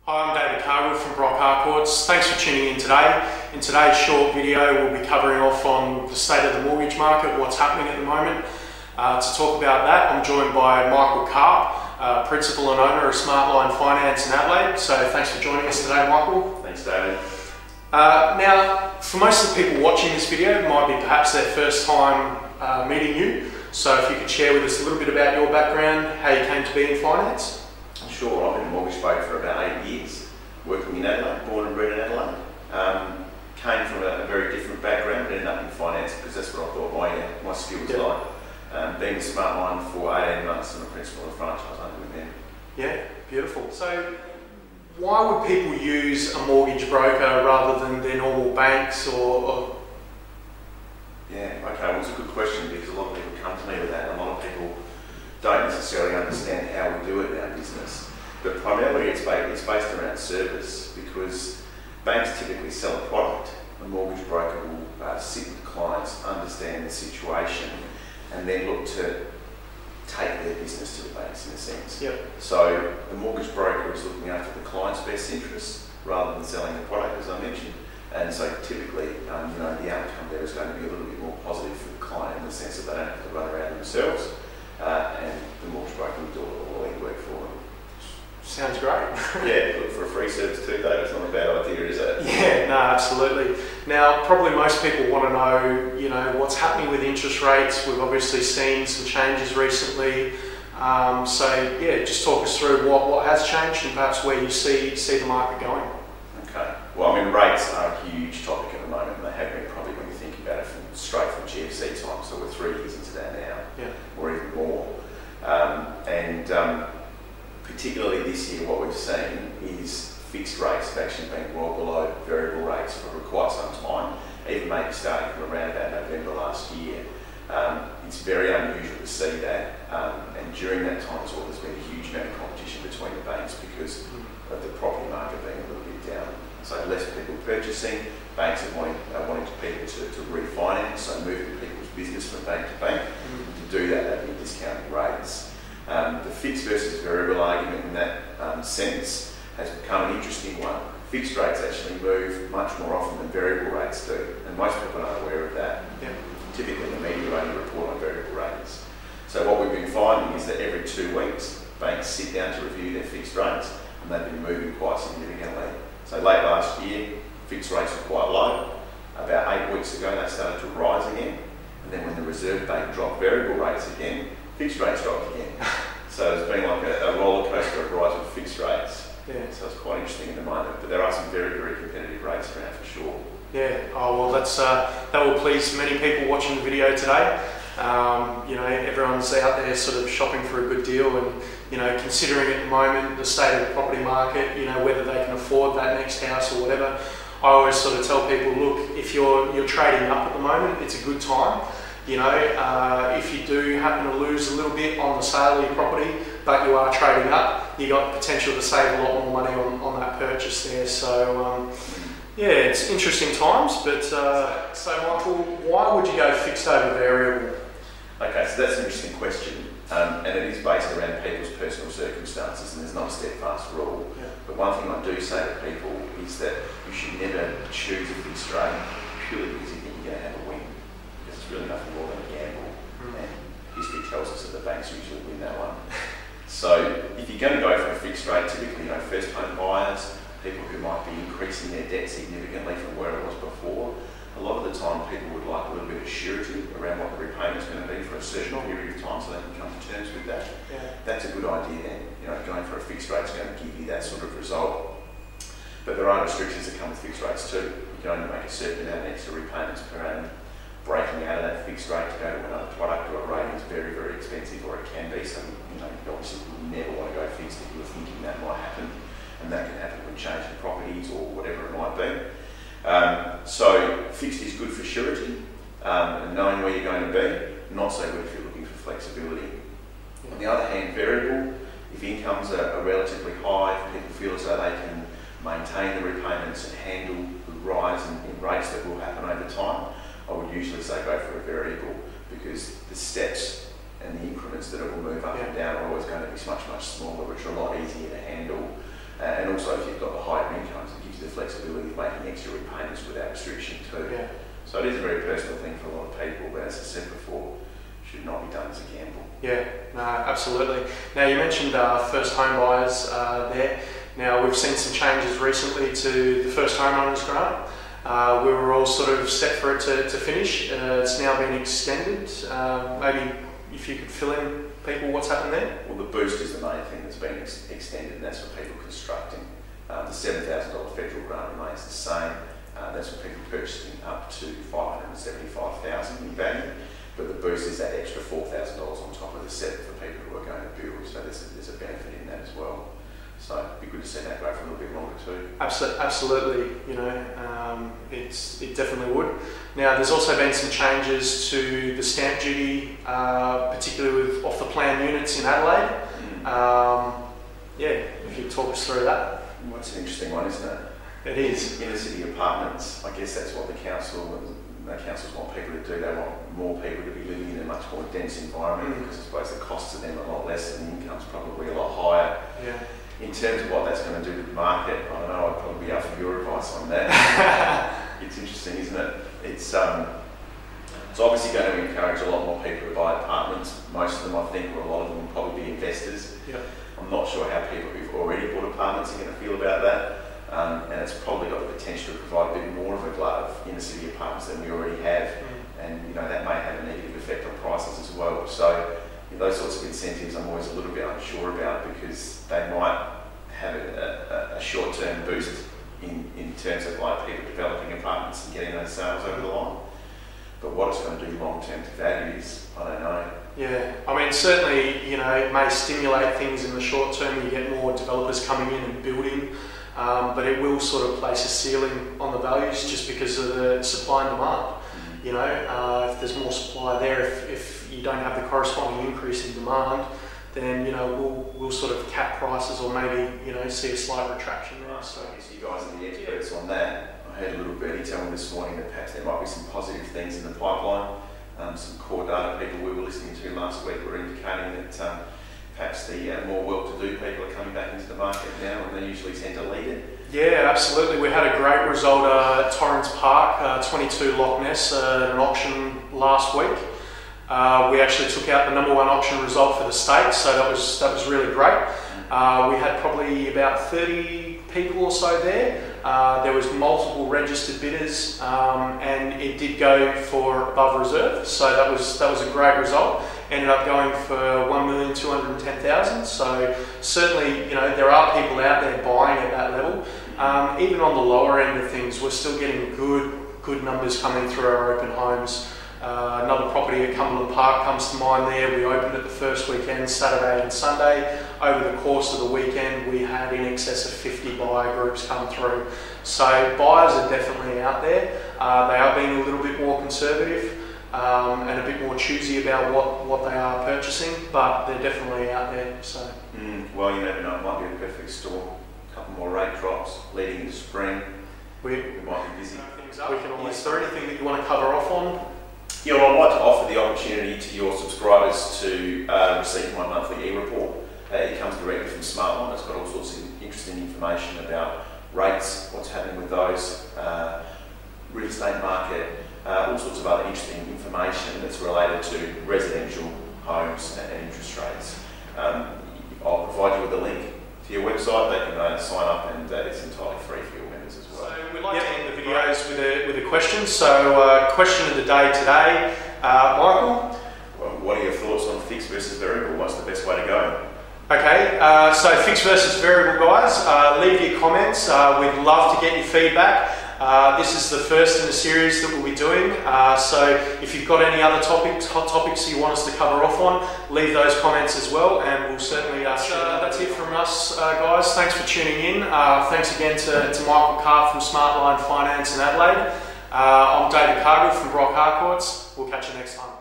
Hi, I'm David Cargill from Brock Harcourts. Thanks for tuning in today. In today's short video, we'll be covering off on the state of the mortgage market, what's happening at the moment. To talk about that, I'm joined by Michael Karp, Principal and Owner of Smartline Finance in Adelaide. So thanks for joining us today, Michael. Thanks, David. Now, for most of the people watching this video, it might be perhaps their first time meeting you. So if you could share with us a little bit about your background, how you came to be in finance. Sure, I've been a mortgage broker for about 8 years, working in Adelaide, born and bred in Adelaide. Came from a very different background, but ended up in finance because that's what I thought my skill was like. Being a Smartline for 18 months and a principal of franchise owner with them. Yeah, beautiful. So why would people use a mortgage broker rather than their normal banks or... Yeah, okay, well, it's a good question because a lot of people come to me with that and a lot of people don't necessarily understand how we do it in our business. But primarily it's based around service because banks typically sell a product. A mortgage broker will sit with clients, understand the situation and then look to take their business to the banks in a sense. Yep. So the mortgage broker is looking after the client's best interests rather than selling the product, as I mentioned. And so typically, the outcome there is going to be a little bit more positive for the client in the sense that they don't have to run around themselves. And the mortgage broker will do all the legwork for them. Sounds great. Yeah, look, for a free service too, Dave, it's not a bad idea, is it? Yeah, no, absolutely. Now, probably most people want to know, what's happening with interest rates. We've obviously seen some changes recently. So, yeah, just talk us through what has changed and perhaps where you see the market going. Okay. Well, I mean, rates are a huge topic at the moment, and they have been probably when you think about it straight from GFC time. So we're 3 years into that now, or even more. Particularly this year, what we've seen is fixed rates have actually been well below variable rates for quite some time, even maybe starting from around about November last year. It's very unusual to see that, and during that time as well, there's been a huge amount of competition between the banks because of the property market being a little bit down. So less people purchasing, banks are wanting people to refinance, so moving people's business from bank to bank. To do that, they've been discounting rates. The fixed versus variable argument in that sense has become an interesting one. Fixed rates actually move much more often than variable rates do, and most people aren't aware of that. Yeah. Typically the media only report on variable rates. So what we've been finding is that every 2 weeks, banks sit down to review their fixed rates, and they've been moving quite significantly. So late last year, fixed rates were quite low. About 8 weeks ago, they started to rise again, and then when the Reserve Bank dropped variable rates again, fixed rates dropped again. So it's been like a roller coaster of rise with fixed rates. Yeah. So it's quite interesting at the moment, but there are some very, very competitive rates around for sure. Yeah. Oh well, that will please many people watching the video today. Everyone's out there sort of shopping for a good deal, and considering at the moment the state of the property market, whether they can afford that next house or whatever. I always sort of tell people, look, if you're trading up at the moment, it's a good time. If you do happen to lose a little bit on the sale of your property, but you are trading up, you got potential to save a lot more money on that purchase there. So, yeah, it's interesting times, but so Michael, why would you go fixed over variable? Okay, so that's an interesting question, and it is based around people's personal circumstances, and there's not a steadfast rule. Yeah. But one thing I do say to people is that you should never choose a fixed rate purely because you think you're going to have a win. Because it's really nothing more than a gamble, and history tells us that the banks usually win that one. So if you're going to go for a fixed rate, typically first home buyers, people who might be increasing their debt significantly from where it was before, a lot of the time people would like a little bit of surety around what the repayment is going to be for a certain period of time so they can come to terms with that. Yeah. That's a good idea then. Going for a fixed rate is going to give you that sort of result. But there are restrictions that come with fixed rates too. You can only make a certain amount of extra repayments per annum. Breaking out of that fixed rate to go to another product or a rate is very, very expensive, or it can be. So you obviously would never want to go fixed if you were thinking that might happen, and that can happen when changing properties or whatever it might be. So fixed is good for surety and knowing where you're going to be, not so good if you're looking for flexibility. Yeah. On the other hand, variable, if incomes are relatively high, if people feel as though they can maintain the repayments and handle the rise in rates that will happen over time, I would usually say go for a variable because the steps and the increments that it will move up and down are always going to be much, much smaller, which are a lot easier to handle. And also if you've flexibility of making extra repayments without restriction too. Yeah. So it is a very personal thing for a lot of people, but as I said before, should not be done as a gamble. Yeah, no, absolutely. Now you mentioned first home buyers there. Now we've seen some changes recently to the first homeowners grant. We were all sort of set for it to finish. It's now been extended. Maybe if you could fill in people what's happened there? Well, the boost is the main thing that's been extended, and that's for people constructing. The $7,000 federal grant remains the same. That's for people purchasing up to $575,000 in value. But the boost is that extra $4,000 on top of the $7,000 for people who are going to build. So there's a benefit in that as well. So it'd be good to see that go for a little bit longer too. Absolutely, you know, it definitely would. Now there's also been some changes to the stamp duty, particularly with off the plan units in Adelaide. Yeah, if you could talk us through that. Well, it's an interesting one, isn't it? It is. Inner city apartments, I guess that's what the councils want people to do. They want more people to be living in a much more dense environment because I suppose the costs of them are a lot less and the income's probably a lot higher. Yeah. In terms of what that's going to do to the market, I don't know, I'd probably be up for your advice on that. It's interesting, isn't it? It's obviously going to encourage a lot more people to buy apartments. Most of them, I think, or a lot of them will probably be investors. Yeah. I'm not sure how people who've already bought apartments are going to feel about that. And it's probably got the potential to provide a bit more of a glut of inner city apartments than we already have. And you know, that may have a negative effect on prices as well. So those sorts of incentives I'm always a little bit unsure about because they might have a short-term boost in terms of like people developing apartments and getting those sales over the line. But what it's going to do long-term to values, I don't know. Yeah, I mean certainly, you know, it may stimulate things in the short term. You get more developers coming in and building, but it will sort of place a ceiling on the values just because of the supply and demand. You know, if there's more supply there, if you don't have the corresponding increase in demand, then you know we'll sort of cap prices or maybe you know see a slight retraction there. So I guess you guys are the experts on that. I heard a little birdie tell me this morning that perhaps there might be some positive things in the pipeline. Some core data people we were listening to last week were indicating that perhaps the more well-to-do people are coming back into the market now, and they usually tend to lead it. Yeah, absolutely. We had a great result at Torrens Park, 22 Loch Ness, at an auction last week. We actually took out the #1 auction result for the state, so that was really great. We had probably about 30 people or so there. There was multiple registered bidders, and it did go for above reserve, so that was a great result. Ended up going for $1,210,000. So certainly, you know, there are people out there buying at that level. Even on the lower end of things, we're still getting good numbers coming through our open homes. Another property at Cumberland Park comes to mind there. We opened it the first weekend, Saturday and Sunday. Over the course of the weekend, we had in excess of 50 buyer groups come through. So buyers are definitely out there. They are being a little bit more conservative and a bit more choosy about what they are purchasing, but they're definitely out there. So. Well, you never know, it might be a perfect storm. A couple more rate drops leading into spring. We might be busy. Is there anything that you want to cover off on? Yeah, well, I'd like to offer the opportunity to your subscribers to receive my monthly e-report. It comes directly from Smartline. It's got all sorts of interesting information about rates, what's happening with those, real estate market, all sorts of other interesting information that's related to residential homes and interest rates. I'll provide you with a link to your website. They can sign up, and it's entirely free for your members as well. So we'd like to end the videos with a question. So question of the day today, Michael. Well, what are your thoughts on fixed versus variable? What's the best way to go? Okay, so fixed versus variable, guys. Leave your comments. We'd love to get your feedback. This is the first in the series that we'll be doing. So if you've got any other hot topics you want us to cover off on, leave those comments as well, and we'll certainly that's it from us, guys. Thanks for tuning in. Thanks again to Michael Karp from Smartline Finance in Adelaide. I'm David Cargill from Brock Harcourts. We'll catch you next time.